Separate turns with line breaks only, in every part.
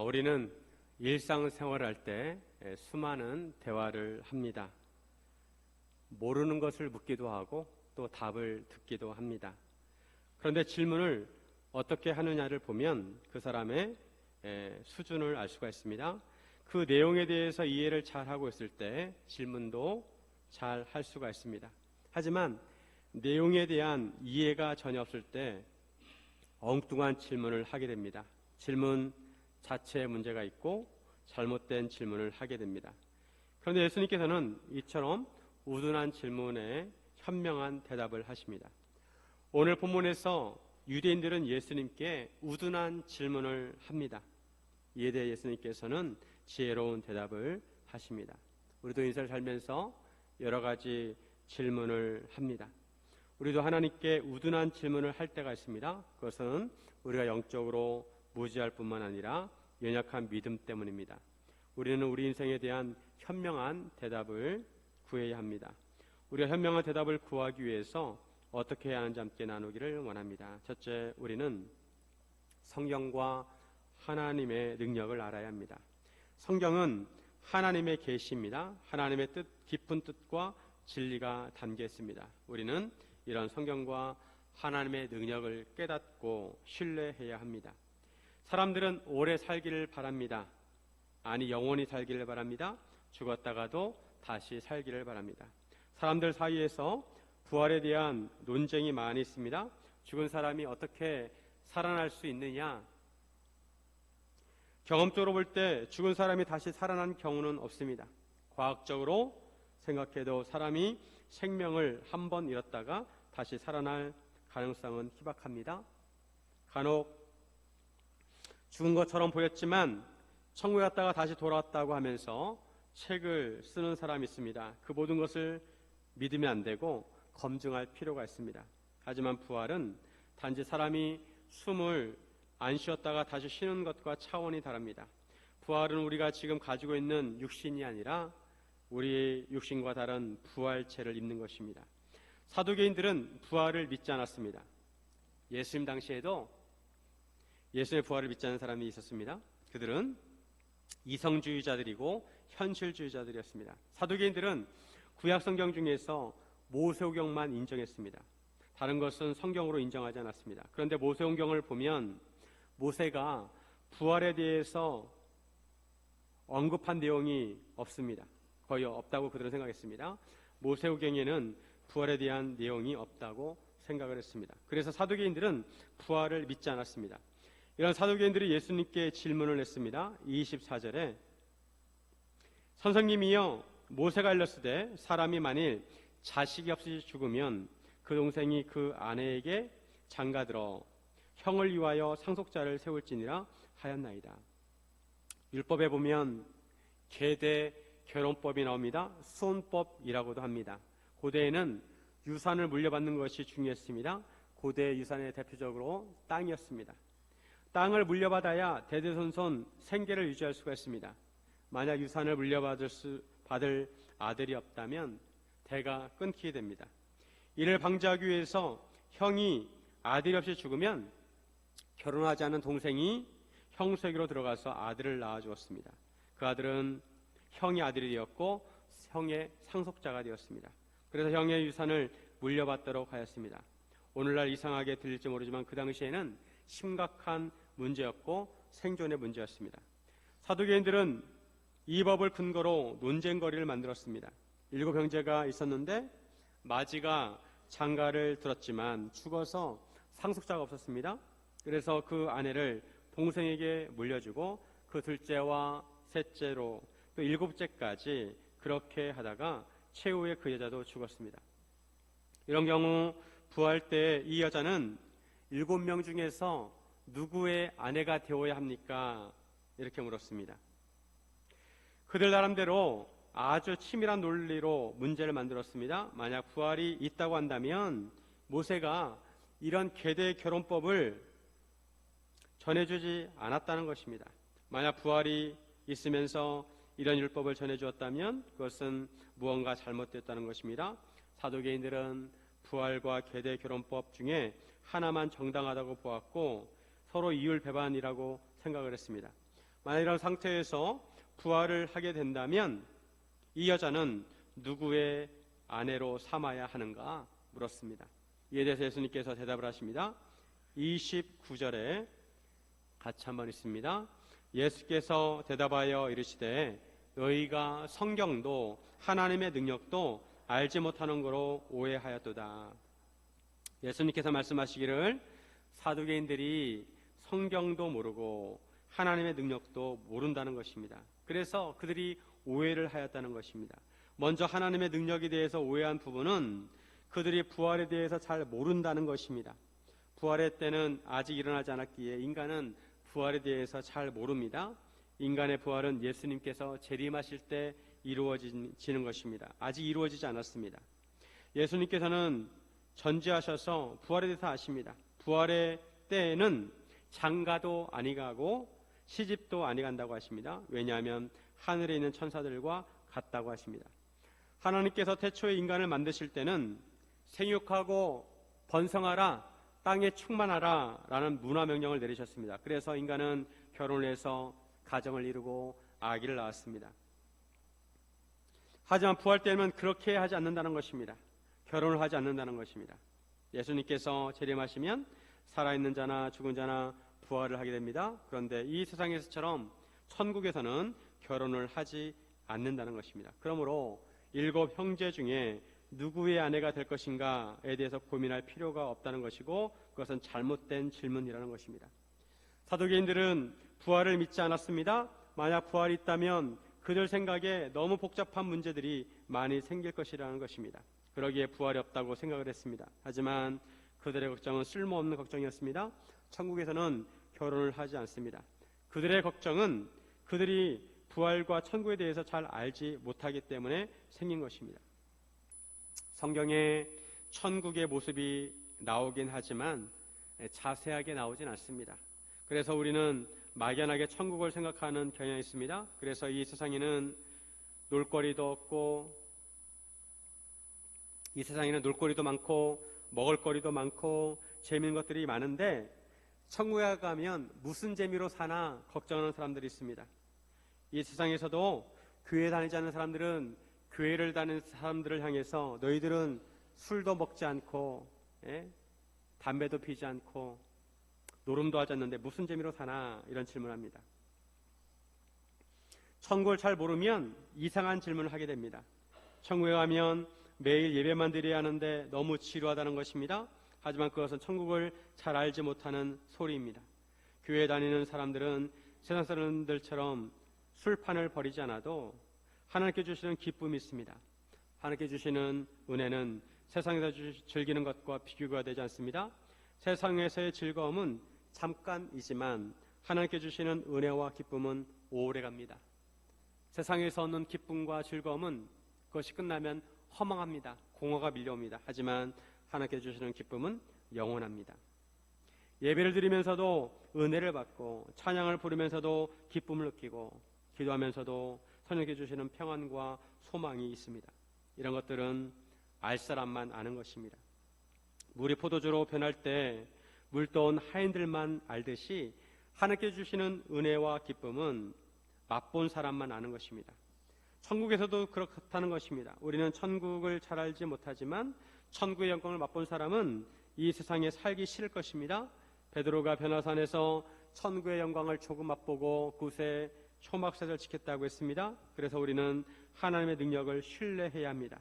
우리는 일상생활을 할 때 수많은 대화를 합니다. 모르는 것을 묻기도 하고 또 답을 듣기도 합니다. 그런데 질문을 어떻게 하느냐를 보면 그 사람의 수준을 알 수가 있습니다. 그 내용에 대해서 이해를 잘 하고 있을 때 질문도 잘 할 수가 있습니다. 하지만 내용에 대한 이해가 전혀 없을 때 엉뚱한 질문을 하게 됩니다. 질문 자체에 문제가 있고 잘못된 질문을 하게 됩니다. 그런데 예수님께서는 이처럼 우둔한 질문에 현명한 대답을 하십니다. 오늘 본문에서 유대인들은 예수님께 우둔한 질문을 합니다. 이에 대해 예수님께서는 지혜로운 대답을 하십니다. 우리도 인생을 살면서 여러 가지 질문을 합니다. 우리도 하나님께 우둔한 질문을 할 때가 있습니다. 그것은 우리가 영적으로 무지할 뿐만 아니라 연약한 믿음 때문입니다. 우리는 우리 인생에 대한 현명한 대답을 구해야 합니다. 우리가 현명한 대답을 구하기 위해서 어떻게 해야 하는지 함께 나누기를 원합니다. 첫째, 우리는 성경과 하나님의 능력을 알아야 합니다. 성경은 하나님의 계시입니다. 하나님의 뜻, 깊은 뜻과 진리가 담겨 있습니다. 우리는 이런 성경과 하나님의 능력을 깨닫고 신뢰해야 합니다. 사람들은 오래 살기를 바랍니다. 아니, 영원히 살기를 바랍니다. 죽었다가도 다시 살기를 바랍니다. 사람들 사이에서 부활에 대한 논쟁이 많이 있습니다. 죽은 사람이 어떻게 살아날 수 있느냐? 경험적으로 볼 때 죽은 사람이 다시 살아난 경우는 없습니다. 과학적으로 생각해도 사람이 생명을 한 번 잃었다가 다시 살아날 가능성은 희박합니다. 간혹 죽은 것처럼 보였지만 천국에 갔다가 다시 돌아왔다고 하면서 책을 쓰는 사람이 있습니다. 그 모든 것을 믿으면 안 되고 검증할 필요가 있습니다. 하지만 부활은 단지 사람이 숨을 안 쉬었다가 다시 쉬는 것과 차원이 다릅니다. 부활은 우리가 지금 가지고 있는 육신이 아니라 우리의 육신과 다른 부활체를 입는 것입니다. 사두개인들은 부활을 믿지 않았습니다. 예수님 당시에도 예수의 부활을 믿지 않는 사람이 있었습니다. 그들은 이성주의자들이고 현실주의자들이었습니다. 사두개인들은 구약 성경 중에서 모세오경만 인정했습니다. 다른 것은 성경으로 인정하지 않았습니다. 그런데 모세오경을 보면 모세가 부활에 대해서 언급한 내용이 없습니다. 거의 없다고 그들은 생각했습니다. 모세오경에는 부활에 대한 내용이 없다고 생각을 했습니다. 그래서 사두개인들은 부활을 믿지 않았습니다. 이런 사두개인들이 예수님께 질문을 했습니다. 24절에 선생님이여, 모세가 일렀으되 사람이 만일 자식이 없이 죽으면 그 동생이 그 아내에게 장가들어 형을 위하여 상속자를 세울지니라 하였나이다. 율법에 보면 계대 결혼법이 나옵니다. 수혼법이라고도 합니다. 고대에는 유산을 물려받는 것이 중요했습니다. 고대 유산의 대표적으로 땅이었습니다. 땅을 물려받아야 대대손손 생계를 유지할 수가 있습니다. 만약 유산을 물려받을 아들이 없다면 대가 끊기게 됩니다. 이를 방지하기 위해서 형이 아들이 없이 죽으면 결혼하지 않은 동생이 형수에게로 들어가서 아들을 낳아주었습니다. 그 아들은 형의 아들이 되었고 형의 상속자가 되었습니다. 그래서 형의 유산을 물려받도록 하였습니다. 오늘날 이상하게 들릴지 모르지만 그 당시에는 심각한 문제였고 생존의 문제였습니다. 사두개인들은 이 법을 근거로 논쟁거리를 만들었습니다. 7 형제가 있었는데 마지가 장가를 들었지만 죽어서 상속자가 없었습니다. 그래서 그 아내를 동생에게 물려주고 그 둘째와 셋째로 또 7째까지 그렇게 하다가 최후에 그 여자도 죽었습니다. 이런 경우 부활 때 이 여자는 7명 중에서 누구의 아내가 되어야 합니까? 이렇게 물었습니다. 그들 나름대로 아주 치밀한 논리로 문제를 만들었습니다. 만약 부활이 있다고 한다면 모세가 이런 계대 결혼법을 전해주지 않았다는 것입니다. 만약 부활이 있으면서 이런 율법을 전해주었다면 그것은 무언가 잘못됐다는 것입니다. 사두개인들은 부활과 계대 결혼법 중에 하나만 정당하다고 보았고 서로 이율배반이라고 생각을 했습니다. 만약 이런 상태에서 부활을 하게 된다면 이 여자는 누구의 아내로 삼아야 하는가 물었습니다. 이에 대해서 예수님께서 대답을 하십니다. 29절에 같이 한번 읽습니다. 예수께서 대답하여 이르시되 너희가 성경도 하나님의 능력도 알지 못하는 거로 오해하였도다. 예수님께서 말씀하시기를 사두개인들이 성경도 모르고 하나님의 능력도 모른다는 것입니다. 그래서 그들이 오해를 하였다는 것입니다. 먼저 하나님의 능력에 대해서 오해한 부분은 그들이 부활에 대해서 잘 모른다는 것입니다. 부활의 때는 아직 일어나지 않았기에 인간은 부활에 대해서 잘 모릅니다. 인간의 부활은 예수님께서 재림하실 때 이루어지는 것입니다. 아직 이루어지지 않았습니다. 예수님께서는 전지하셔서 부활에 대해서 아십니다. 부활의 때에는 장가도 아니 가고 시집도 아니 간다고 하십니다. 왜냐하면 하늘에 있는 천사들과 같다고 하십니다. 하나님께서 태초에 인간을 만드실 때는 생육하고 번성하라, 땅에 충만하라 라는 문화명령을 내리셨습니다. 그래서 인간은 결혼을 해서 가정을 이루고 아기를 낳았습니다. 하지만 부활 때는 그렇게 하지 않는다는 것입니다. 결혼을 하지 않는다는 것입니다. 예수님께서 재림하시면 살아있는 자나 죽은 자나 부활을 하게 됩니다. 그런데 이 세상에서처럼 천국에서는 결혼을 하지 않는다는 것입니다. 그러므로 7 형제 중에 누구의 아내가 될 것인가에 대해서 고민할 필요가 없다는 것이고 그것은 잘못된 질문이라는 것입니다. 사두개인들은 부활을 믿지 않았습니다. 만약 부활이 있다면 그들 생각에 너무 복잡한 문제들이 많이 생길 것이라는 것입니다. 그러기에 부활이 없다고 생각을 했습니다. 하지만 그들의 걱정은 쓸모없는 걱정이었습니다. 천국에서는 결혼을 하지 않습니다. 그들의 걱정은 그들이 부활과 천국에 대해서 잘 알지 못하기 때문에 생긴 것입니다. 성경에 천국의 모습이 나오긴 하지만 자세하게 나오진 않습니다. 그래서 우리는 막연하게 천국을 생각하는 경향이 있습니다. 그래서 이 세상에는 놀거리도 없고 이 세상에는 놀거리도 많고 먹을거리도 많고 재미있는 것들이 많은데 천국에 가면 무슨 재미로 사나 걱정하는 사람들이 있습니다. 이 세상에서도 교회 다니지 않는 사람들은 교회를 다니는 사람들을 향해서 너희들은 술도 먹지 않고 담배도 피지 않고 노름도 하지 않는데 무슨 재미로 사나 이런 질문합니다. 천국을 잘 모르면 이상한 질문을 하게 됩니다. 천국에 가면 매일 예배만 드려야 하는데 너무 지루하다는 것입니다. 하지만 그것은 천국을 잘 알지 못하는 소리입니다. 교회 다니는 사람들은 세상 사람들처럼 술판을 벌이지 않아도 하나님께 주시는 기쁨이 있습니다. 하나님께 주시는 은혜는 세상에서 즐기는 것과 비교가 되지 않습니다. 세상에서의 즐거움은 잠깐이지만 하나님께 주시는 은혜와 기쁨은 오래갑니다. 세상에서 얻는 기쁨과 즐거움은 그것이 끝나면 허망합니다. 공허가 밀려옵니다. 하지만 하나님께 주시는 기쁨은 영원합니다. 예배를 드리면서도 은혜를 받고 찬양을 부르면서도 기쁨을 느끼고 기도하면서도 하나님께 주시는 평안과 소망이 있습니다. 이런 것들은 알 사람만 아는 것입니다. 물이 포도주로 변할 때 물떠온 하인들만 알듯이 하나님께 주시는 은혜와 기쁨은 맛본 사람만 아는 것입니다. 천국에서도 그렇다는 것입니다. 우리는 천국을 잘 알지 못하지만 천국의 영광을 맛본 사람은 이 세상에 살기 싫을 것입니다. 베드로가 변화산에서 천국의 영광을 조금 맛보고 그곳에 초막셋을 지켰다고 했습니다. 그래서 우리는 하나님의 능력을 신뢰해야 합니다.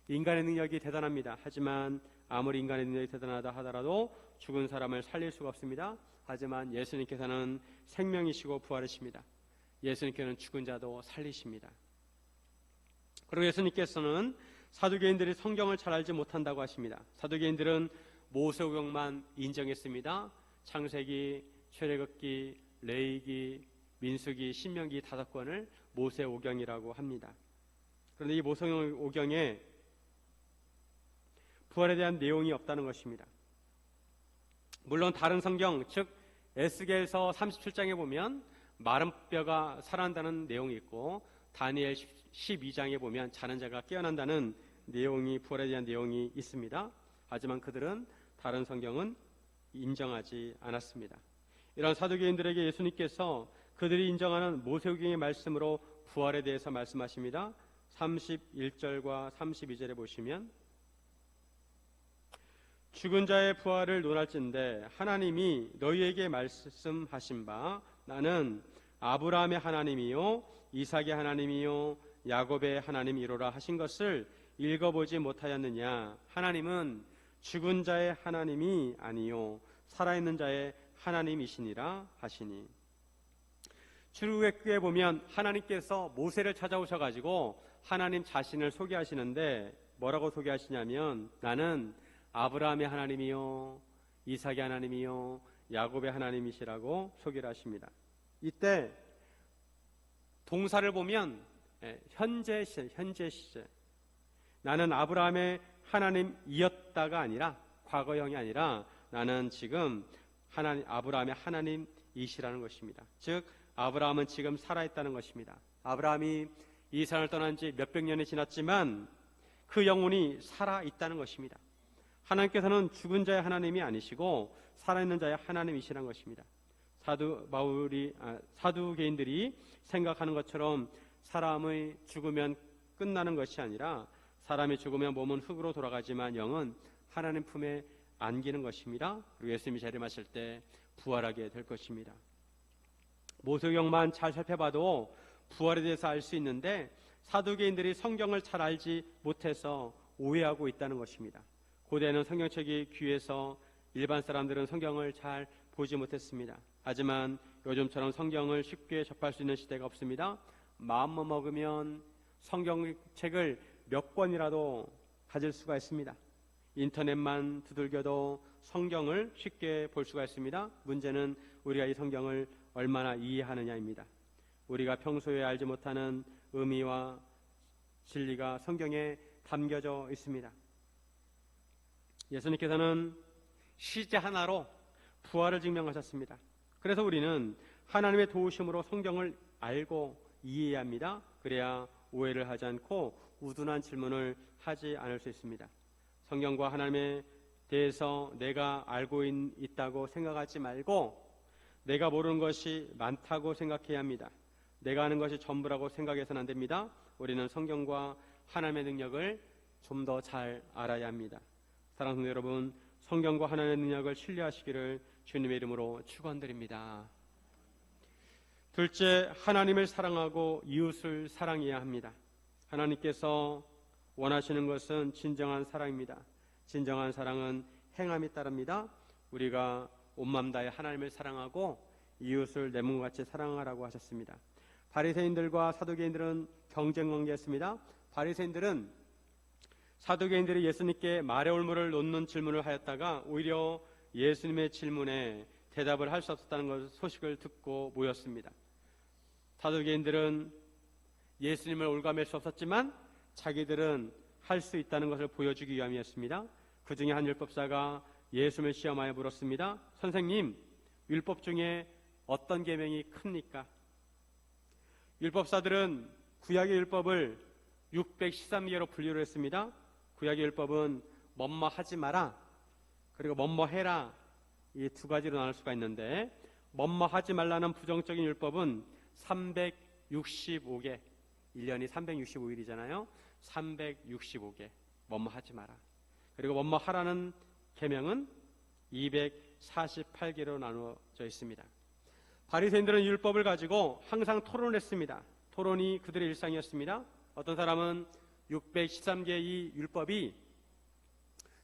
인간의 능력이 대단합니다. 하지만 아무리 인간의 능력이 대단하다 하더라도 죽은 사람을 살릴 수가 없습니다. 하지만 예수님께서는 생명이시고 부활이십니다. 예수님께서는 죽은 자도 살리십니다. 그리고 예수님께서는 사두개인들이 성경을 잘 알지 못한다고 하십니다. 사두개인들은 모세오경만 인정했습니다. 창세기, 출애굽기, 레위기, 민수기, 신명기 5권을 모세오경이라고 합니다. 그런데 이 모세오경에 부활에 대한 내용이 없다는 것입니다. 물론 다른 성경, 즉 에스겔서 37장에 보면 마른 뼈가 살아난다는 내용이 있고 다니엘 12장에 보면 자는 자가 깨어난다는 내용이 부활에 대한 내용이 있습니다. 하지만 그들은 다른 성경은 인정하지 않았습니다. 이런 사두개인들에게 예수님께서 그들이 인정하는 모세오경의 말씀으로 부활에 대해서 말씀하십니다. 31절과 32절에 보시면 죽은 자의 부활을 논할진대 하나님이 너희에게 말씀하신 바 나는 아브라함의 하나님이요 이삭의 하나님이요 야곱의 하나님이로라 하신 것을 읽어보지 못하였느냐. 하나님은 죽은 자의 하나님이 아니요 살아있는 자의 하나님이시니라 하시니. 출애굽기에 보면 하나님께서 모세를 찾아오셔가지고 하나님 자신을 소개하시는데 뭐라고 소개하시냐면 나는 아브라함의 하나님이요 이삭의 하나님이요 야곱의 하나님이시라고 소개를 하십니다. 이때 동사를 보면 현재 시제 나는 아브라함의 하나님이었다가 아니라 과거형이 아니라 나는 지금 아브라함의 하나님이시라는 것입니다. 즉 아브라함은 지금 살아있다는 것입니다. 아브라함이 이 세상을 떠난 지 몇백 년이 지났지만 그 영혼이 살아있다는 것입니다. 하나님께서는 죽은 자의 하나님이 아니시고 살아있는 자의 하나님이시라는 것입니다. 사두개인들이 생각하는 것처럼 사람의 죽으면 끝나는 것이 아니라 사람이 죽으면 몸은 흙으로 돌아가지만 영은 하나님 품에 안기는 것입니다. 그리고 예수님이 재림하실 때 부활하게 될 것입니다. 모세오경만 잘 살펴봐도 부활에 대해서 알 수 있는데 사두개인들이 성경을 잘 알지 못해서 오해하고 있다는 것입니다. 고대에는 성경책이 귀해서 일반 사람들은 성경을 잘 보지 못했습니다. 하지만 요즘처럼 성경을 쉽게 접할 수 있는 시대가 없습니다. 마음만 먹으면 성경책을 몇 권이라도 가질 수가 있습니다. 인터넷만 두들겨도 성경을 쉽게 볼 수가 있습니다. 문제는 우리가 이 성경을 얼마나 이해하느냐입니다. 우리가 평소에 알지 못하는 의미와 진리가 성경에 담겨져 있습니다. 예수님께서는 시제 하나로 부활을 증명하셨습니다. 그래서 우리는 하나님의 도우심으로 성경을 알고 이해해야 합니다. 그래야 오해를 하지 않고 우둔한 질문을 하지 않을 수 있습니다. 성경과 하나님에 대해서 내가 알고 있다고 생각하지 말고 내가 모르는 것이 많다고 생각해야 합니다. 내가 아는 것이 전부라고 생각해서는 안 됩니다. 우리는 성경과 하나님의 능력을 좀 더 잘 알아야 합니다. 사랑하는 성도 여러분, 성경과 하나님의 능력을 신뢰하시기를 주님의 이름으로 축원드립니다. 둘째, 하나님을 사랑하고 이웃을 사랑해야 합니다. 하나님께서 원하시는 것은 진정한 사랑입니다. 진정한 사랑은 행함이 따릅니다. 우리가 온 마음 다해 하나님을 사랑하고 이웃을 내 몸과 같이 사랑하라고 하셨습니다. 바리새인들과 사두개인들은 경쟁 관계였습니다. 바리새인들은 사두개인들이 예수님께 말의 올무를 놓는 질문을 하였다가 오히려 예수님의 질문에 대답을 할 수 없었다는 소식을 듣고 모였습니다. 사두개인들은 예수님을 올가맬 수 없었지만 자기들은 할 수 있다는 것을 보여주기 위함이었습니다. 그 중에 한 율법사가 예수님을 시험하여 물었습니다. 선생님, 율법 중에 어떤 계명이 큽니까? 율법사들은 구약의 율법을 613개로 분류를 했습니다. 구약의 율법은 뭐뭐 하지 마라 그리고 뭐뭐 해라, 이 두 가지로 나눌 수가 있는데 뭐뭐 하지 말라는 부정적인 율법은 365개, 1년이 365일이잖아요. 365개 뭐뭐 하지 마라. 그리고 뭐뭐 하라는 계명은 248개로 나누어져 있습니다. 바리새인들은 율법을 가지고 항상 토론했습니다. 토론이 그들의 일상이었습니다. 어떤 사람은 613개의 이 율법이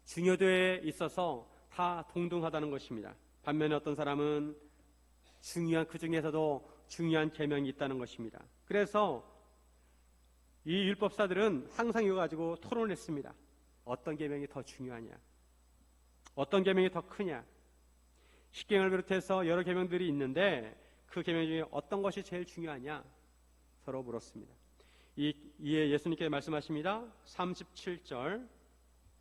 중요도에 있어서 다 동등하다는 것입니다. 반면에 어떤 사람은 그 중에서도 중요한 계명이 있다는 것입니다. 그래서 이 율법사들은 항상 이거 가지고 토론했습니다. 어떤 계명이 더 중요하냐? 어떤 계명이 더 크냐? 십계명을 비롯해서 여러 계명들이 있는데 그 계명 중에 어떤 것이 제일 중요하냐? 서로 물었습니다. 이에 예수님께 말씀하십니다. 37절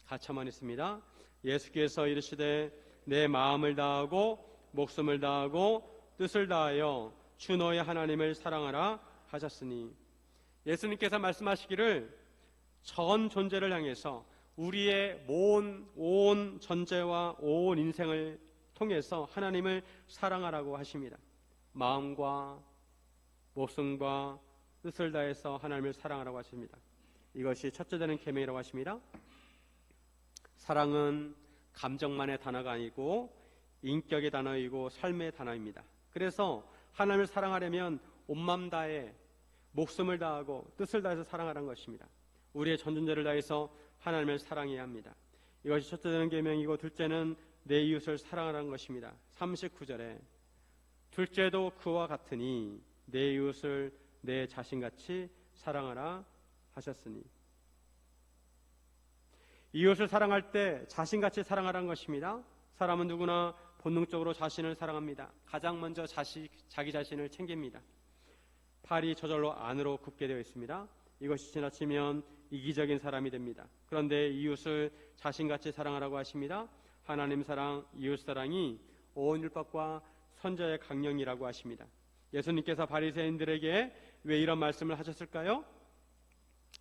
같이 한번 있습니다. 예수께서 이르시되 내 마음을 다하고 목숨을 다하고 뜻을 다하여 주 너의 하나님을 사랑하라 하셨으니, 예수님께서 말씀하시기를 전 존재를 향해서 우리의 온 전제와 온 인생을 통해서 하나님을 사랑하라고 하십니다. 마음과 목숨과 뜻을 다해서 하나님을 사랑하라고 하십니다. 이것이 첫째 되는 계명이라고 하십니다. 사랑은 감정만의 단어가 아니고 인격의 단어이고 삶의 단어입니다. 그래서 하나님을 사랑하려면 온 마음 다해 목숨을 다하고 뜻을 다해서 사랑하라는 것입니다. 우리의 전존재를 다해서 하나님을 사랑해야 합니다. 이것이 첫째 되는 계명이고, 둘째는 내 이웃을 사랑하라는 것입니다. 39절에 둘째도 그와 같으니 내 이웃을 내 자신같이 사랑하라 하셨으니, 이웃을 사랑할 때 자신같이 사랑하라는 것입니다. 사람은 누구나 본능적으로 자신을 사랑합니다. 가장 먼저 자기 자신을 챙깁니다. 팔이 저절로 안으로 굽게 되어 있습니다. 이것이 지나치면 이기적인 사람이 됩니다. 그런데 이웃을 자신같이 사랑하라고 하십니다. 하나님 사랑, 이웃 사랑이 온 율법과 선지자의 강령이라고 하십니다. 예수님께서 바리새인들에게 왜 이런 말씀을 하셨을까요?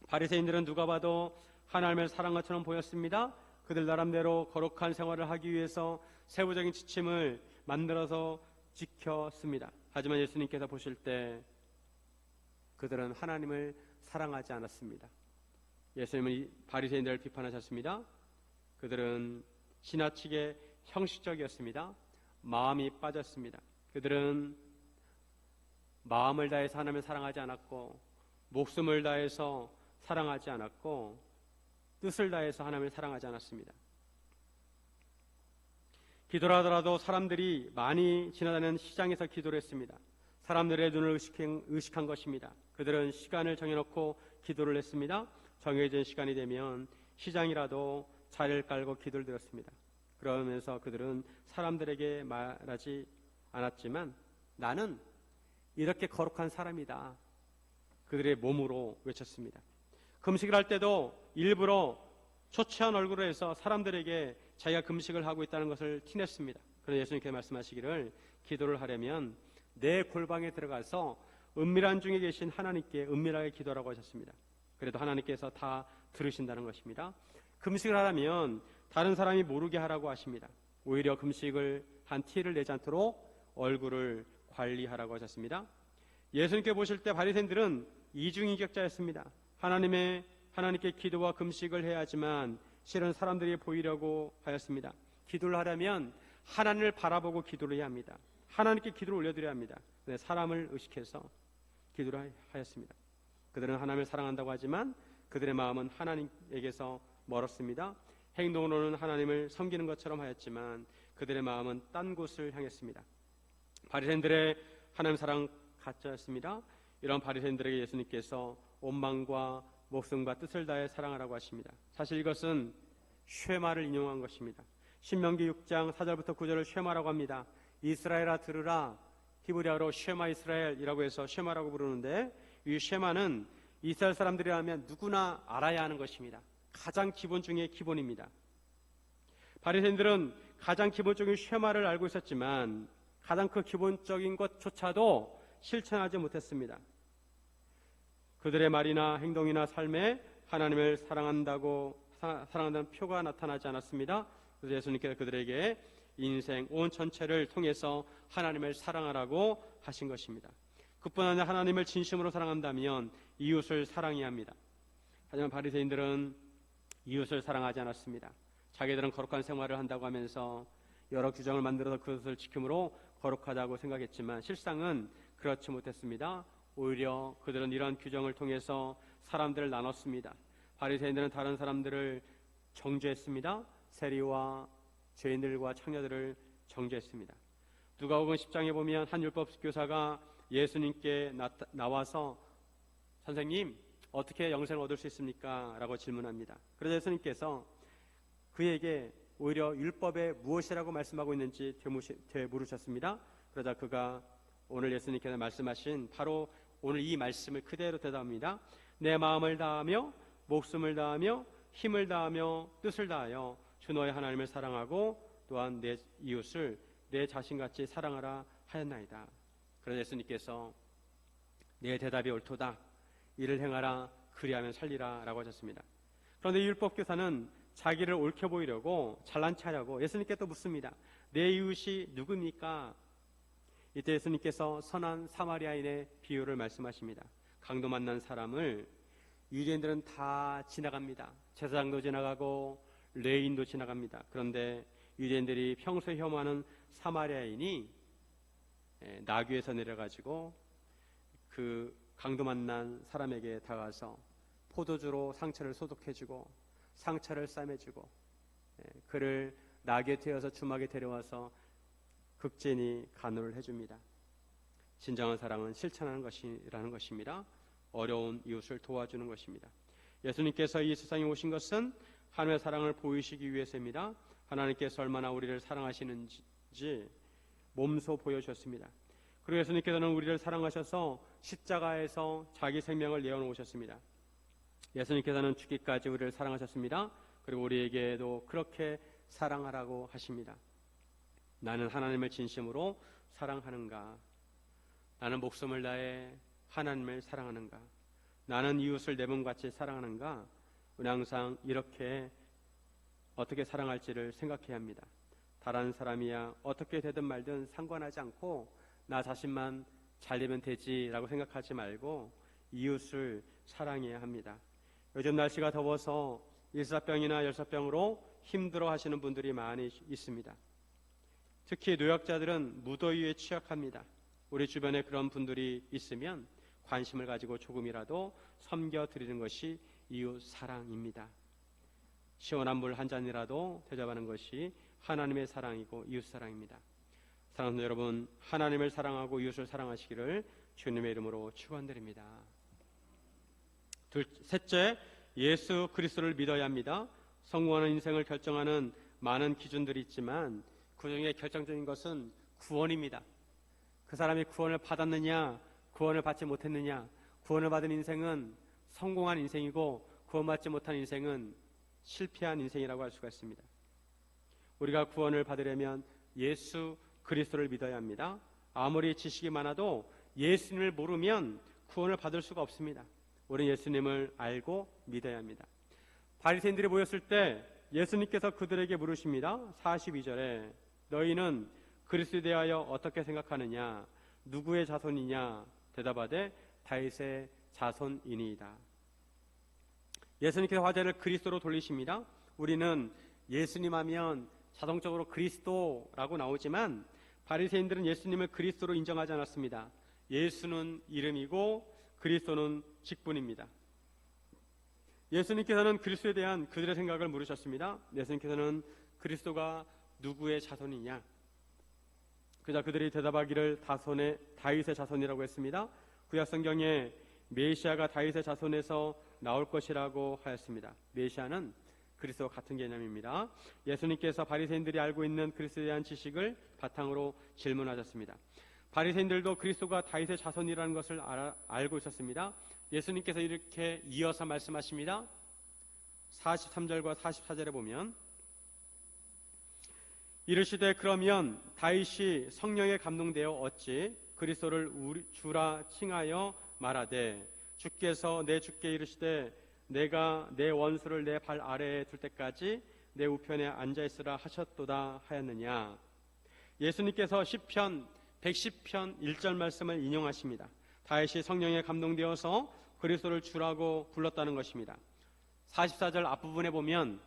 바리새인들은 누가 봐도 하나님을 사랑한 것처럼 보였습니다. 그들 나름대로 거룩한 생활을 하기 위해서 세부적인 지침을 만들어서 지켰습니다. 하지만 예수님께서 보실 때 그들은 하나님을 사랑하지 않았습니다. 예수님은 바리새인들을 비판하셨습니다. 그들은 지나치게 형식적이었습니다. 마음이 빠졌습니다. 그들은 마음을 다해서 하나님을 사랑하지 않았고, 목숨을 다해서 사랑하지 않았고, 뜻을 다해서 하나님을 사랑하지 않았습니다. 기도를 하더라도 사람들이 많이 지나다니는 시장에서 기도를 했습니다. 사람들의 눈을 의식한 것입니다. 그들은 시간을 정해놓고 기도를 했습니다. 정해진 시간이 되면 시장이라도 자리를 깔고 기도를 드렸습니다. 그러면서 그들은 사람들에게 말하지 않았지만 나는 이렇게 거룩한 사람이다, 그들의 몸으로 외쳤습니다. 금식을 할 때도 일부러 초췌한 얼굴로 해서 사람들에게 자기가 금식을 하고 있다는 것을 티냈습니다. 그런데 예수님께서 말씀하시기를 기도를 하려면 내 골방에 들어가서 은밀한 중에 계신 하나님께 은밀하게 기도하라고 하셨습니다. 그래도 하나님께서 다 들으신다는 것입니다. 금식을 하려면 다른 사람이 모르게 하라고 하십니다. 오히려 금식을 한 티를 내지 않도록 얼굴을 관리하라고 하셨습니다. 예수님께 보실 때 바리새인들은 이중인격자였습니다. 하나님께 기도와 금식을 해야 하지만 실은 사람들이 보이려고 하였습니다. 기도를 하려면 하나님을 바라보고 기도를 해야 합니다. 하나님께 기도를 올려드려야 합니다. 네, 사람을 의식해서 기도를 하였습니다. 그들은 하나님을 사랑한다고 하지만 그들의 마음은 하나님에게서 멀었습니다. 행동으로는 하나님을 섬기는 것처럼 하였지만 그들의 마음은 딴 곳을 향했습니다. 바리새인들의 하나님 사랑 가짜였습니다. 이런 바리새인들에게 예수님께서 온 마음과 목숨과 뜻을 다해 사랑하라고 하십니다. 사실 이것은 쉐마를 인용한 것입니다. 신명기 6장 4절부터 9절을 쉐마라고 합니다. 이스라엘아 들으라, 히브리어로 쉐마 이스라엘이라고 해서 쉐마라고 부르는데, 이 쉐마는 이스라엘 사람들이라면 누구나 알아야 하는 것입니다. 가장 기본 중에 기본입니다. 바리새인들은 가장 기본적인 쉐마를 알고 있었지만 가장 그 기본적인 것조차도 실천하지 못했습니다. 그들의 말이나 행동이나 삶에 하나님을 사랑한다는 표가 나타나지 않았습니다. 그래서 예수님께서 그들에게 인생 온 전체를 통해서 하나님을 사랑하라고 하신 것입니다. 그뿐 아니라 하나님을 진심으로 사랑한다면 이웃을 사랑해야 합니다. 하지만 바리새인들은 이웃을 사랑하지 않았습니다. 자기들은 거룩한 생활을 한다고 하면서 여러 규정을 만들어서 그것을 지킴으로 거룩하다고 생각했지만 실상은 그렇지 못했습니다. 오히려 그들은 이런 규정을 통해서 사람들을 나눴습니다. 바리새인들은 다른 사람들을 정죄했습니다. 세리와 죄인들과 창녀들을 정죄했습니다. 누가복음 10장에 보면 한 율법 교사가 예수님께 나와서 선생님, 어떻게 영생을 얻을 수 있습니까? 라고 질문합니다. 그래서 예수님께서 그에게 오히려 율법에 무엇이라고 말씀하고 있는지 되물으셨습니다. 그러자 그가 오늘 예수님께서 말씀하신 바로 오늘 이 말씀을 그대로 대답합니다. 내 마음을 다하며 목숨을 다하며 힘을 다하며 뜻을 다하여 주 너의 하나님을 사랑하고 또한 내 이웃을 내 자신같이 사랑하라 하였나이다. 그러자 예수님께서 내 대답이 옳도다, 이를 행하라, 그리하면 살리라 라고 하셨습니다. 그런데 율법교사는 자기를 옳게 보이려고 잘난 체하려고 예수님께 또 묻습니다. 내 이웃이 누굽니까? 이때 예수님께서 선한 사마리아인의 비유를 말씀하십니다. 강도 만난 사람을 유대인들은 다 지나갑니다. 제사장도 지나가고 레인도 지나갑니다. 그런데 유대인들이 평소에 혐오하는 사마리아인이 나귀에서 내려가지고 그 강도 만난 사람에게 다가가서 포도주로 상처를 소독해주고 상처를 싸매주고 그를 나귀에 태워서 주막에 데려와서 극진히 간호를 해줍니다. 진정한 사랑은 실천하는 것이라는 것입니다. 어려운 이웃을 도와주는 것입니다. 예수님께서 이 세상에 오신 것은 하나님의 사랑을 보이시기 위해서입니다. 하나님께서 얼마나 우리를 사랑하시는지 몸소 보여주셨습니다. 그리고 예수님께서는 우리를 사랑하셔서 십자가에서 자기 생명을 내어놓으셨습니다. 예수님께서는 죽기까지 우리를 사랑하셨습니다. 그리고 우리에게도 그렇게 사랑하라고 하십니다. 나는 하나님을 진심으로 사랑하는가? 나는 목숨을 다해 하나님을 사랑하는가? 나는 이웃을 내 몸같이 사랑하는가? 우리 항상 이렇게 어떻게 사랑할지를 생각해야 합니다. 다른 사람이야 어떻게 되든 말든 상관하지 않고 나 자신만 잘 되면 되지라고 생각하지 말고 이웃을 사랑해야 합니다. 요즘 날씨가 더워서 일사병이나 열사병으로 힘들어 하시는 분들이 많이 있습니다. 특히 노약자들은 무더위에 취약합니다. 우리 주변에 그런 분들이 있으면 관심을 가지고 조금이라도 섬겨드리는 것이 이웃 사랑입니다. 시원한 물 한 잔이라도 대접하는 것이 하나님의 사랑이고 이웃 사랑입니다. 사랑하는 여러분, 하나님을 사랑하고 이웃을 사랑하시기를 주님의 이름으로 축원드립니다. 셋째, 예수 그리스도를 믿어야 합니다. 성공하는 인생을 결정하는 많은 기준들이 있지만 그 중에 결정적인 것은 구원입니다. 그 사람이 구원을 받았느냐, 구원을 받지 못했느냐. 구원을 받은 인생은 성공한 인생이고 구원받지 못한 인생은 실패한 인생이라고 할 수가 있습니다. 우리가 구원을 받으려면 예수 그리스도를 믿어야 합니다. 아무리 지식이 많아도 예수님을 모르면 구원을 받을 수가 없습니다. 우리는 예수님을 알고 믿어야 합니다. 바리새인들이 모였을 때 예수님께서 그들에게 물으십니다. 42절에 너희는 그리스도에 대하여 어떻게 생각하느냐? 누구의 자손이냐? 대답하되 다윗의 자손이니이다. 예수님께서 화제를 그리스도로 돌리십니다. 우리는 예수님 하면 자동적으로 그리스도라고 나오지만 바리새인들은 예수님을 그리스도로 인정하지 않았습니다. 예수는 이름이고 그리스도는 직분입니다. 예수님께서는 그리스도에 대한 그들의 생각을 물으셨습니다. 예수님께서는 그리스도가 누구의 자손이냐? 그자 그들이 대답하기를 다윗의 자손이라고 했습니다. 구약 성경에 메시아가 다윗의 자손에서 나올 것이라고 하였습니다. 메시아는 그리스도와 같은 개념입니다. 예수님께서 바리새인들이 알고 있는 그리스도에 대한 지식을 바탕으로 질문하셨습니다. 바리새인들도 그리스도가 다윗의 자손이라는 것을 알고 있었습니다. 예수님께서 이렇게 이어서 말씀하십니다. 43절과 44절에 보면 이르시되 그러면 다윗이 성령에 감동되어 어찌 그리스도를 주라 칭하여 말하되 주께서 내 주께 이르시되 내가 내 원수를 내 발 아래에 둘 때까지 내 우편에 앉아있으라 하셨도다 하였느냐. 예수님께서 시편 110편 1절 말씀을 인용하십니다. 다윗이 성령에 감동되어서 그리스도를 주라고 불렀다는 것입니다. 44절 앞부분에 보면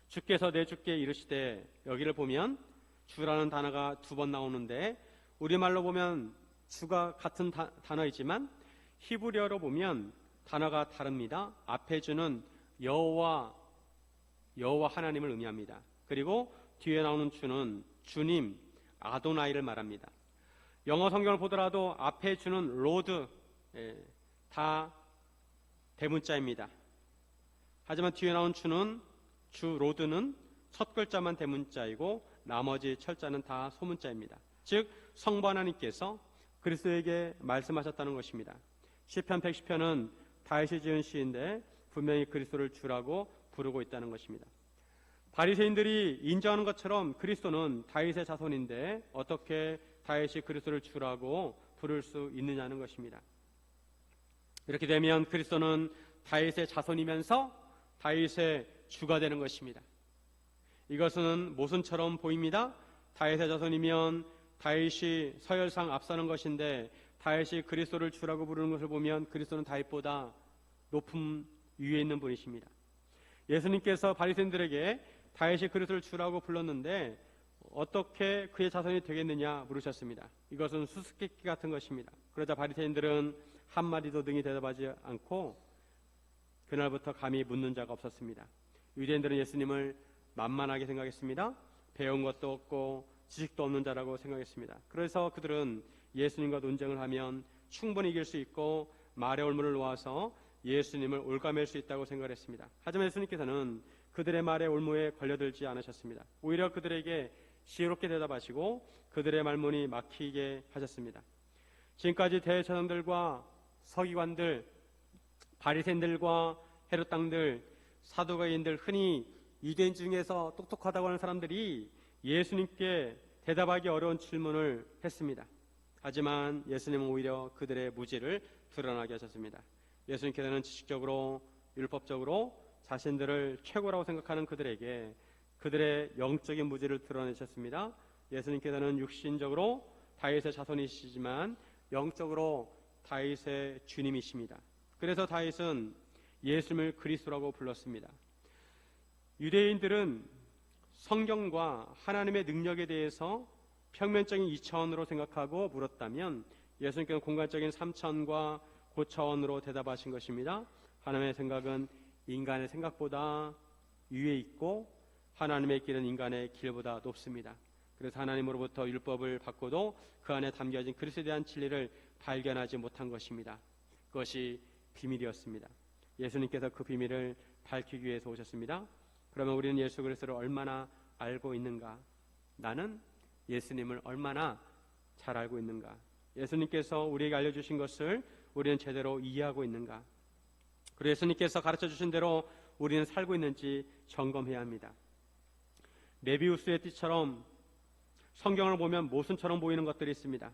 주께서 내 주께 이르시되, 여기를 보면 주라는 단어가 두 번 나오는데 우리말로 보면 주가 같은 단어이지만 히브리어로 보면 단어가 다릅니다. 앞에 주는 여호와 하나님을 의미합니다. 그리고 뒤에 나오는 주는 주님, 아도나이를 말합니다. 영어 성경을 보더라도 앞에 주는 로드 다 대문자입니다. 하지만 뒤에 나온 주 로드는 첫 글자만 대문자이고 나머지 철자는 다 소문자입니다. 즉 성부 하나님께서 그리스도에게 말씀하셨다는 것입니다. 시편 110편은 다윗이 지은 시인데 분명히 그리스도를 주라고 부르고 있다는 것입니다. 바리새인들이 인정하는 것처럼 그리스도는 다윗의 자손인데 어떻게 다윗이 그리스도를 주라고 부를 수 있느냐는 것입니다. 이렇게 되면 그리스도는 다윗의 자손이면서 다윗의 주가 되는 것입니다. 이것은 모순처럼 보입니다. 다윗의 자손이면 다윗이 서열상 앞서는 것인데 다윗이 그리스도를 주라고 부르는 것을 보면 그리스도는 다윗보다 높은 위에 있는 분이십니다. 예수님께서 바리새인들에게 다윗이 그리스도를 주라고 불렀는데 어떻게 그의 자손이 되겠느냐 물으셨습니다. 이것은 수수께끼 같은 것입니다. 그러자 바리새인들은 한마디도 능히 대답하지 않고 그날부터 감히 묻는 자가 없었습니다. 유대인들은 예수님을 만만하게 생각했습니다. 배운 것도 없고 지식도 없는 자라고 생각했습니다. 그래서 그들은 예수님과 논쟁을 하면 충분히 이길 수 있고 말의 올무를 놓아서 예수님을 올가맬 수 있다고 생각했습니다. 하지만 예수님께서는 그들의 말의 올무에 걸려들지 않으셨습니다. 오히려 그들에게 지혜롭게 대답하시고 그들의 말문이 막히게 하셨습니다. 지금까지 대제사장들과 서기관들, 바리새인들과 헤롯 당들, 사두가인들, 흔히 유대인 중에서 똑똑하다고 하는 사람들이 예수님께 대답하기 어려운 질문을 했습니다. 하지만 예수님은 오히려 그들의 무지를 드러나게 하셨습니다. 예수님께서는 지식적으로, 율법적으로 자신들을 최고라고 생각하는 그들에게 그들의 영적인 무지를 드러내셨습니다. 예수님께서는 육신적으로 다윗의 자손이시지만 영적으로 다윗의 주님이십니다. 그래서 다윗은 예수님을 그리스도라고 불렀습니다. 유대인들은 성경과 하나님의 능력에 대해서 평면적인 2차원으로 생각하고 물었다면 예수님께서는 공간적인 3차원과 고차원으로 대답하신 것입니다. 하나님의 생각은 인간의 생각보다 위에 있고 하나님의 길은 인간의 길보다 높습니다. 그래서 하나님으로부터 율법을 받고도 그 안에 담겨진 그리스도에 대한 진리를 발견하지 못한 것입니다. 그것이 비밀이었습니다. 예수님께서 그 비밀을 밝히기 위해서 오셨습니다. 그러면 우리는 예수 그리스도를 얼마나 알고 있는가? 나는 예수님을 얼마나 잘 알고 있는가? 예수님께서 우리에게 알려주신 것을 우리는 제대로 이해하고 있는가? 그리고 예수님께서 가르쳐주신 대로 우리는 살고 있는지 점검해야 합니다. 메비우스의 띠처럼 성경을 보면 모순처럼 보이는 것들이 있습니다.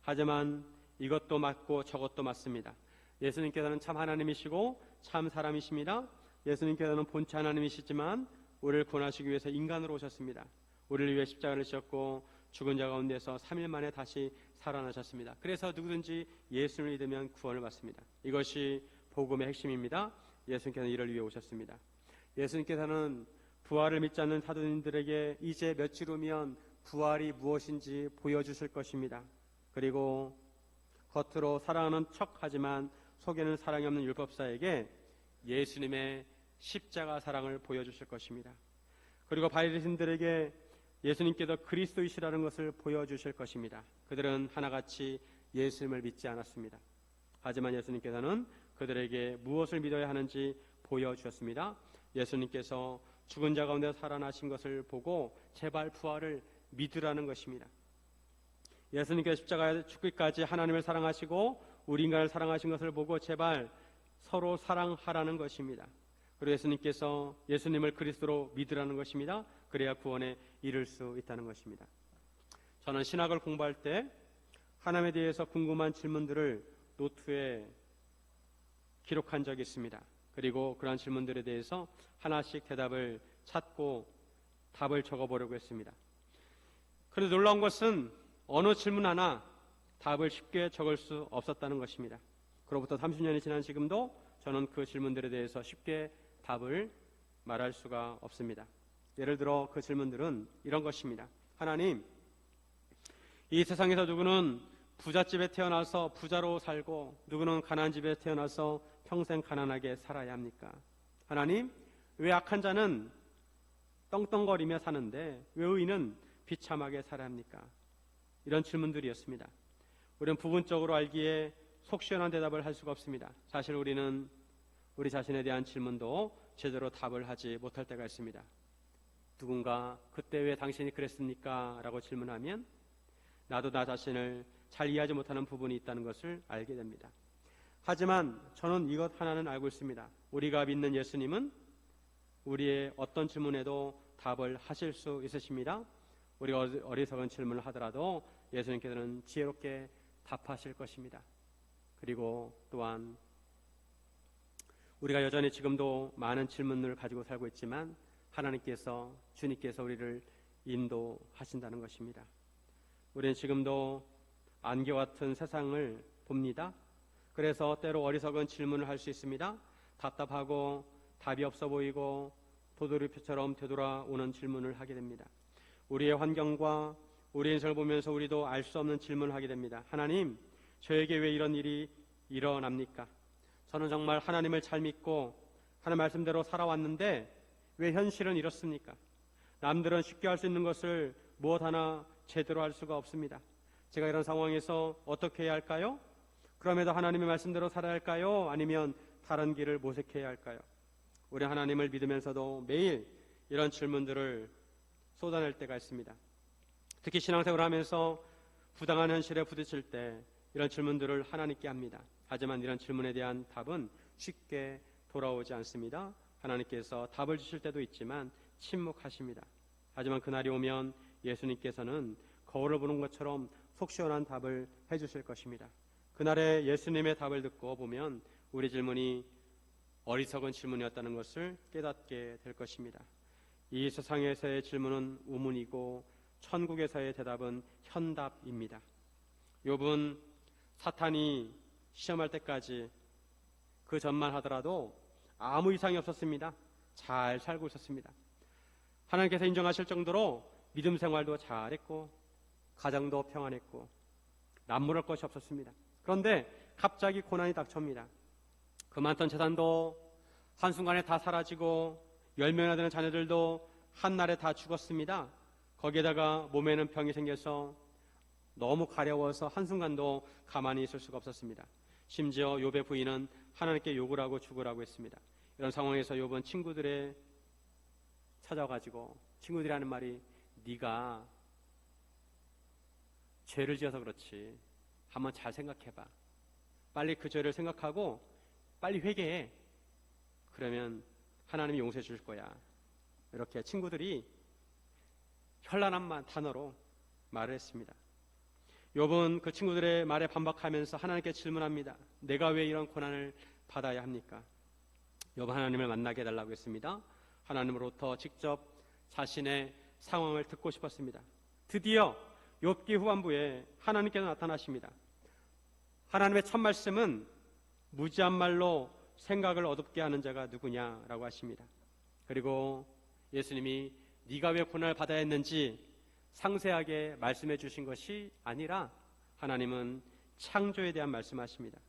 하지만 이것도 맞고 저것도 맞습니다. 예수님께서는 참 하나님이시고 참 사람이십니다. 예수님께서는 본체 하나님이시지만 우리를 구원하시기 위해서 인간으로 오셨습니다. 우리를 위해 십자가를 지셨고 죽은 자 가운데서 3일 만에 다시 살아나셨습니다. 그래서 누구든지 예수를 믿으면 구원을 받습니다. 이것이 복음의 핵심입니다. 예수님께서는 이를 위해 오셨습니다. 예수님께서는 부활을 믿지 않는 사도님들에게 이제 며칠 후면 부활이 무엇인지 보여주실 것입니다. 그리고 겉으로 사랑하는 척하지만 속에는 사랑이 없는 율법사에게 예수님의 십자가 사랑을 보여주실 것입니다. 그리고 바리새인들에게 예수님께서 그리스도이시라는 것을 보여주실 것입니다. 그들은 하나같이 예수님을 믿지 않았습니다. 하지만 예수님께서는 그들에게 무엇을 믿어야 하는지 보여주셨습니다. 예수님께서 죽은 자 가운데 살아나신 것을 보고 제발 부활을 믿으라는 것입니다. 예수님께서 십자가에 죽기까지 하나님을 사랑하시고 우리 인간을 사랑하신 것을 보고 제발 서로 사랑하라는 것입니다. 그리고 예수님께서 예수님을 그리스도로 믿으라는 것입니다. 그래야 구원에 이를 수 있다는 것입니다. 저는 신학을 공부할 때 하나님에 대해서 궁금한 질문들을 노트에 기록한 적이 있습니다. 그리고 그러한 질문들에 대해서 하나씩 대답을 찾고 답을 적어보려고 했습니다. 그런데 놀라운 것은 어느 질문 하나 답을 쉽게 적을 수 없었다는 것입니다. 그로부터 30년이 지난 지금도 저는 그 질문들에 대해서 쉽게 답을 말할 수가 없습니다. 예를 들어 그 질문들은 이런 것입니다. 하나님, 이 세상에서 누구는 부잣집에 태어나서 부자로 살고 누구는 가난한 집에 태어나서 평생 가난하게 살아야 합니까? 하나님, 왜 악한 자는 떵떵거리며 사는데 왜 의인은 비참하게 살아야 합니까? 이런 질문들이었습니다. 우리는 부분적으로 알기에 속 시원한 대답을 할 수가 없습니다. 사실 우리는 우리 자신에 대한 질문도 제대로 답을 하지 못할 때가 있습니다. 누군가 그때 왜 당신이 그랬습니까? 라고 질문하면 나도 나 자신을 잘 이해하지 못하는 부분이 있다는 것을 알게 됩니다. 하지만 저는 이것 하나는 알고 있습니다. 우리가 믿는 예수님은 우리의 어떤 질문에도 답을 하실 수 있으십니다. 우리가 어리석은 질문을 하더라도 예수님께서는 지혜롭게 답하실 것입니다. 그리고 또한 우리가 여전히 지금도 많은 질문을 가지고 살고 있지만 하나님께서, 주님께서 우리를 인도하신다는 것입니다. 우리는 지금도 안개 같은 세상을 봅니다. 그래서 때로 어리석은 질문을 할 수 있습니다. 답답하고 답이 없어 보이고 도돌이표처럼 되돌아오는 질문을 하게 됩니다. 우리의 환경과 우리 인생을 보면서 우리도 알 수 없는 질문을 하게 됩니다. 하나님, 저에게 왜 이런 일이 일어납니까? 저는 정말 하나님을 잘 믿고 하나님 말씀대로 살아왔는데 왜 현실은 이렇습니까? 남들은 쉽게 할 수 있는 것을 무엇 하나 제대로 할 수가 없습니다. 제가 이런 상황에서 어떻게 해야 할까요? 그럼에도 하나님의 말씀대로 살아야 할까요? 아니면 다른 길을 모색해야 할까요? 우리 하나님을 믿으면서도 매일 이런 질문들을 쏟아낼 때가 있습니다. 특히 신앙생활을 하면서 부당한 현실에 부딪힐 때 이런 질문들을 하나님께 합니다. 하지만 이런 질문에 대한 답은 쉽게 돌아오지 않습니다. 하나님께서 답을 주실 때도 있지만 침묵하십니다. 하지만 그날이 오면 예수님께서는 거울을 보는 것처럼 속 시원한 답을 해주실 것입니다. 그날에 예수님의 답을 듣고 보면 우리 질문이 어리석은 질문이었다는 것을 깨닫게 될 것입니다. 이 세상에서의 질문은 우문이고 천국에서의 대답은 현답입니다. 욥은 사탄이 시험할 때까지 그 전만 하더라도 아무 이상이 없었습니다. 잘 살고 있었습니다. 하나님께서 인정하실 정도로 믿음 생활도 잘했고 가정도 평안했고 남무할 것이 없었습니다. 그런데 갑자기 고난이 닥쳐옵니다. 그 많던 재산도 한순간에 다 사라지고 10명이나 되는 자녀들도 한날에 다 죽었습니다. 거기에다가 몸에는 병이 생겨서 너무 가려워서 한순간도 가만히 있을 수가 없었습니다. 심지어 욥의 부인은 하나님께 욕을 하고 죽으라고 했습니다. 이런 상황에서 욥은 친구들에 찾아가지고 친구들이 하는 말이 네가 죄를 지어서 그렇지 한번 잘 생각해봐. 빨리 그 죄를 생각하고 빨리 회개해. 그러면 하나님이 용서해 줄 거야. 이렇게 친구들이 현란한 단어로 말을 했습니다. 욥은 그 친구들의 말에 반박하면서 하나님께 질문합니다. 내가 왜 이런 고난을 받아야 합니까? 욥은 하나님을 만나게 해달라고 했습니다. 하나님으로부터 직접 자신의 상황을 듣고 싶었습니다. 드디어 욥기 후반부에 하나님께서 나타나십니다. 하나님의 첫 말씀은 무지한 말로 생각을 어둡게 하는 자가 누구냐라고 하십니다. 그리고 예수님이 네가 왜 고난을 받아야 했는지 상세하게 말씀해 주신 것이 아니라 하나님은 창조에 대한 말씀하십니다.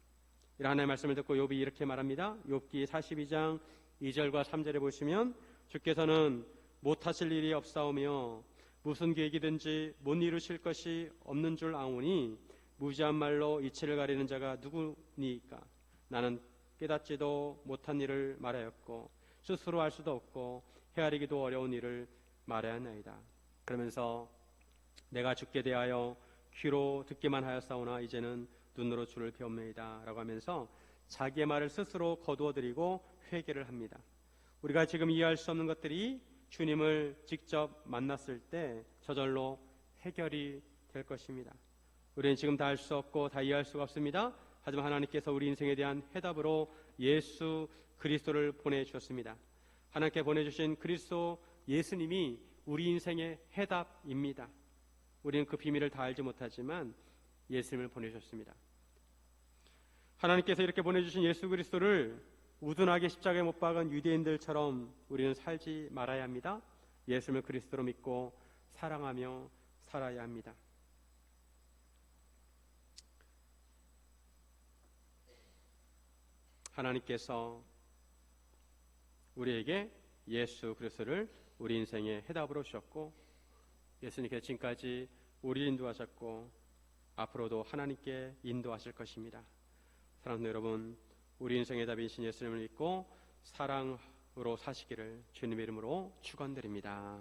이런 하나님의 말씀을 듣고 욥이 이렇게 말합니다. 욥기 42장 2절과 3절에 보시면 주께서는 못하실 일이 없사오며 무슨 계획이든지 못 이루실 것이 없는 줄 아오니 무지한 말로 이치를 가리는 자가 누구니까? 나는 깨닫지도 못한 일을 말하였고 스스로 할 수도 없고 헤아리기도 어려운 일을 말하였나이다. 그러면서 내가 주께 대하여 귀로 듣기만 하였사오나 이제는 눈으로 주를 배웁니다 라고 하면서 자기의 말을 스스로 거두어드리고 회개를 합니다. 우리가 지금 이해할 수 없는 것들이 주님을 직접 만났을 때 저절로 해결이 될 것입니다. 우리는 지금 다 알 수 없고 다 이해할 수가 없습니다. 하지만 하나님께서 우리 인생에 대한 해답으로 예수 그리스도를 보내주셨습니다. 하나님께 보내주신 그리스도 예수님이 우리 인생의 해답입니다. 우리는 그 비밀을 다 알지 못하지만 예수님을 보내주셨습니다. 하나님께서 이렇게 보내주신 예수 그리스도를 우둔하게 십자가에 못 박은 유대인들처럼 우리는 살지 말아야 합니다. 예수님을 그리스도로 믿고 사랑하며 살아야 합니다. 하나님께서 우리에게 예수 그리스도를 우리 인생의 해답으로 주셨고 예수님께서 지금까지 우리를 인도하셨고 앞으로도 하나님께 인도하실 것입니다. 사랑하는 여러분, 우리 인생의 답이신 예수님을 믿고 사랑으로 사시기를 주님의 이름으로 축원드립니다.